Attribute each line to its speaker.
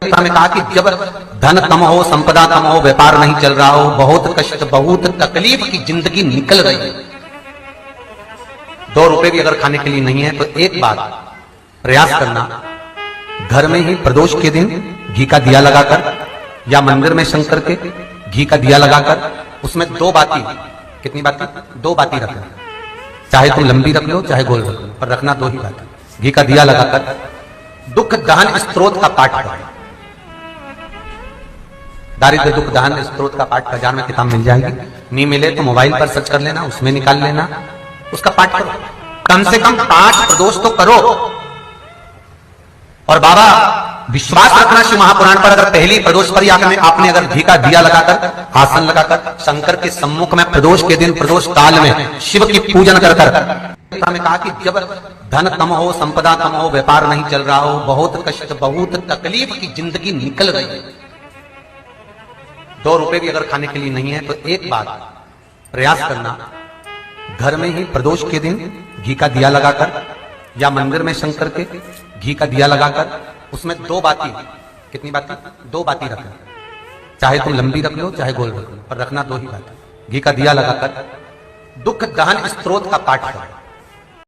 Speaker 1: पिता ने कहा कि जब धन कम हो, संपदा कम हो, व्यापार नहीं चल रहा हो, बहुत कष्ट, बहुत तकलीफ की जिंदगी निकल रही है, 2 रुपए भी अगर खाने के लिए नहीं है तो एक बार प्रयास करना, घर में ही प्रदोष के दिन घी का दिया लगाकर या मंदिर में शंकर के घी का दिया लगाकर उसमें 2 बाती, कितनी बाती? 2 बाती रखना, चाहे तुम लंबी रख लो चाहे गोल रख लो, पर रखना 2 ही बाती। घी का दिया लगाकर दुख दहन स्त्रोत का पाठ करो। दारिद्र दुख दहन स्त्रोत का पाठ बाजार में किताब मिल जाएगी, नहीं मिले तो मोबाइल पर सर्च कर लेना, उसमें निकाल लेना, उसका पाठ करो। कम से कम 5 प्रदोष तो करो। और बाबा विश्वास रखना शिव महापुराण पर, अगर पहली प्रदोष पर आपने अगर घी का दिया लगाकर, आसन लगाकर शंकर के सम्मुख में प्रदोष के दिन, प्रदोष काल में शिव की पूजन कर में कहा कि जब धन कम हो, संपदा कम हो, व्यापार नहीं चल रहा हो, बहुत कष्ट, बहुत तकलीफ की जिंदगी निकल रही है, 2 रुपए भी अगर खाने के लिए नहीं है तो एक बार प्रयास करना, घर में ही प्रदोष के दिन घी का दिया लगाकर या मंदिर में शंकर के घी का दिया लगाकर उसमें 2 बाती, कितनी बाती? 2 बाती रखना, चाहे तुम लंबी रख लो चाहे गोल रख लो, पर रखना 2 ही बाती। घी का दिया लगाकर दुख दहन स्त्रोत का पाठ करो।